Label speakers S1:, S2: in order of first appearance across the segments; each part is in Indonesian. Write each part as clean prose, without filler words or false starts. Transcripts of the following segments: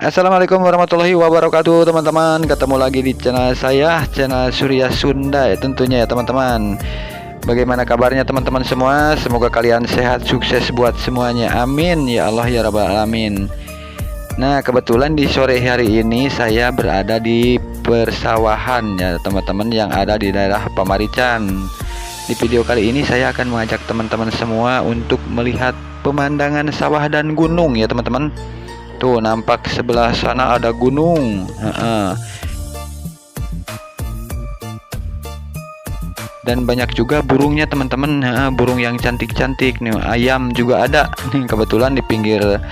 S1: Assalamualaikum warahmatullahi wabarakatuh teman-teman. Ketemu lagi di channel saya, channel Surya Sunda ya tentunya ya teman-teman. Bagaimana kabarnya teman-teman semua? Semoga kalian sehat, sukses buat semuanya, amin ya Allah ya rabbal alamin. Nah, kebetulan di sore hari ini saya berada di persawahan ya teman-teman, yang ada di daerah Pamarican. Di video kali ini saya akan mengajak teman-teman semua untuk melihat pemandangan sawah dan gunung ya teman-teman. Tuh, nampak sebelah sana ada gunung. Dan banyak juga burungnya teman-teman. Burung yang cantik-cantik nih. Ayam juga ada nih, kebetulan di pinggir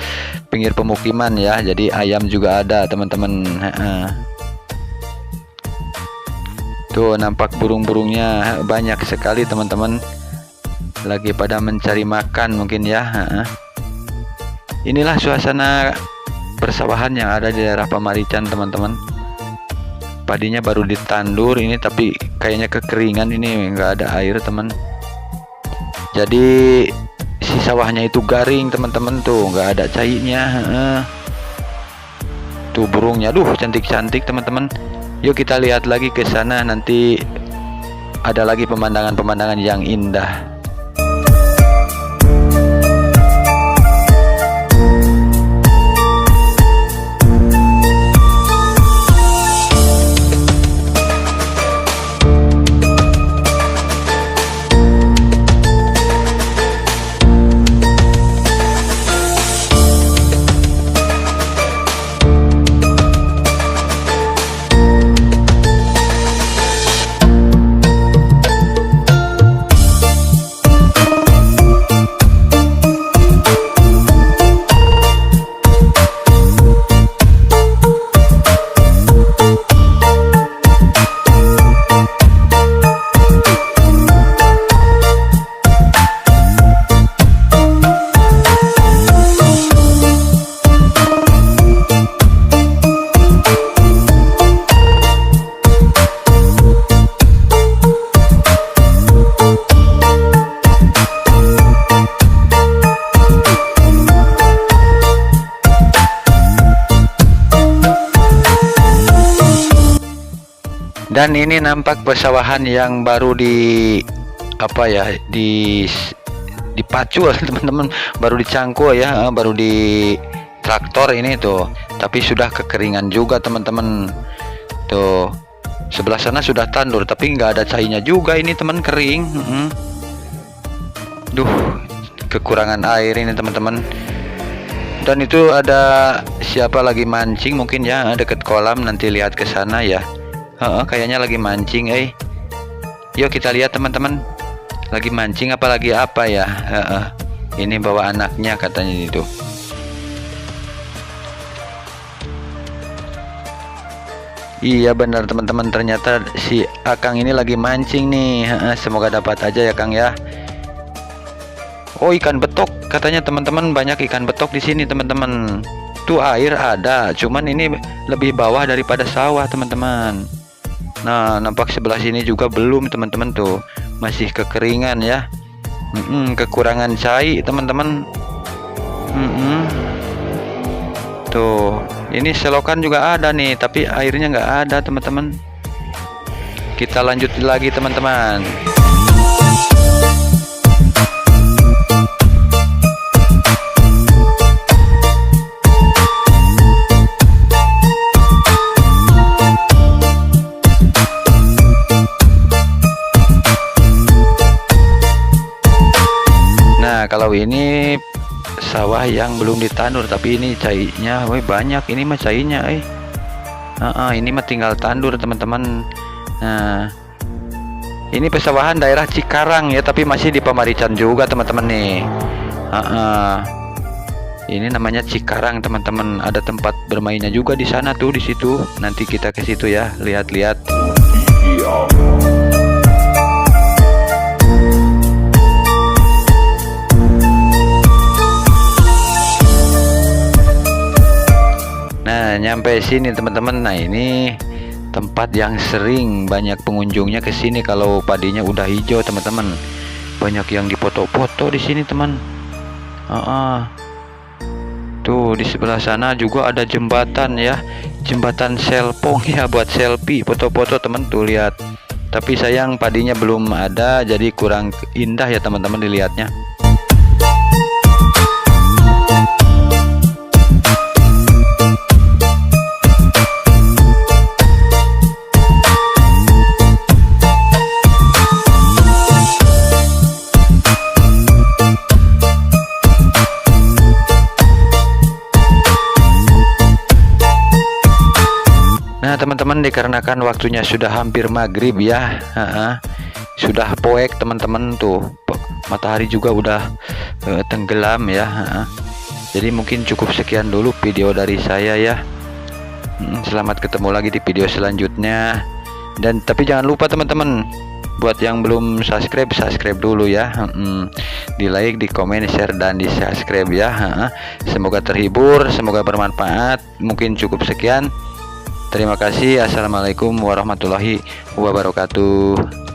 S1: pemukiman ya. Jadi ayam juga ada teman-teman. Tuh, nampak burung-burungnya banyak sekali teman-teman. Lagi pada mencari makan mungkin ya. Inilah suasana persawahan yang ada di daerah Pamarican teman-teman. Padinya baru ditandur ini, tapi kayaknya kekeringan, ini nggak ada air teman. Jadi si sawahnya itu garing teman-teman, tuh nggak ada cairnya. Tuh burungnya, duh cantik-cantik teman-teman. Yuk kita lihat lagi ke sana, nanti ada lagi pemandangan-pemandangan yang indah. Dan ini nampak persawahan yang baru dipacu teman-teman, baru dicangkul ya, baru di traktor ini tuh, tapi sudah kekeringan juga teman-teman. Tuh sebelah sana sudah tandur, tapi nggak ada cairnya juga ini teman, kering. Duh, kekurangan air ini teman-teman. Dan itu ada siapa lagi mancing mungkin ya, deket kolam, nanti lihat ke sana ya. Kayaknya lagi mancing, Yuk kita lihat teman-teman, lagi mancing apa lagi apa ya. Ini bawa anaknya katanya itu. Iya benar teman-teman, ternyata si Akang ini lagi mancing nih. Semoga dapat aja ya Kang ya. Oh, ikan betok katanya teman-teman, banyak ikan betok di sini teman-teman. Tuh air ada, cuman ini lebih bawah daripada sawah teman-teman. Nah, nampak sebelah sini juga belum teman-teman, tuh masih kekeringan ya. Kekurangan cair teman-teman. Tuh, ini selokan juga ada nih, tapi airnya nggak ada teman-teman. Kita lanjut lagi teman-teman. Kalau ini sawah yang belum ditandur, tapi ini cairnya banyak, ini mah cairnya ini mah tinggal tandur teman-teman. Nah, ini pesawahan daerah Cikarang ya, tapi masih di Pamarican juga teman-teman nih. Ini namanya Cikarang teman-teman, ada tempat bermainnya juga di sana tuh, di situ. Nanti kita ke situ ya, lihat-lihat. Nah, nyampe sini teman-teman. Nah, ini tempat yang sering banyak pengunjungnya ke sini kalau padinya udah hijau teman-teman. Banyak yang dipoto-foto di sini teman. Tuh di sebelah sana juga ada jembatan ya, jembatan selpong ya, buat selfie foto-foto teman tuh lihat. Tapi sayang padinya belum ada, jadi kurang indah ya teman-teman dilihatnya. Nah teman-teman, dikarenakan waktunya sudah hampir maghrib ya, sudah poek teman-teman, tuh matahari juga udah tenggelam ya. Jadi mungkin cukup sekian dulu video dari saya ya. Selamat ketemu lagi di video selanjutnya. Dan tapi jangan lupa teman-teman, buat yang belum subscribe, subscribe dulu ya. Di like, di komen, share, dan di subscribe ya. Semoga terhibur, semoga bermanfaat. Mungkin cukup sekian. Terima kasih. Assalamualaikum warahmatullahi wabarakatuh.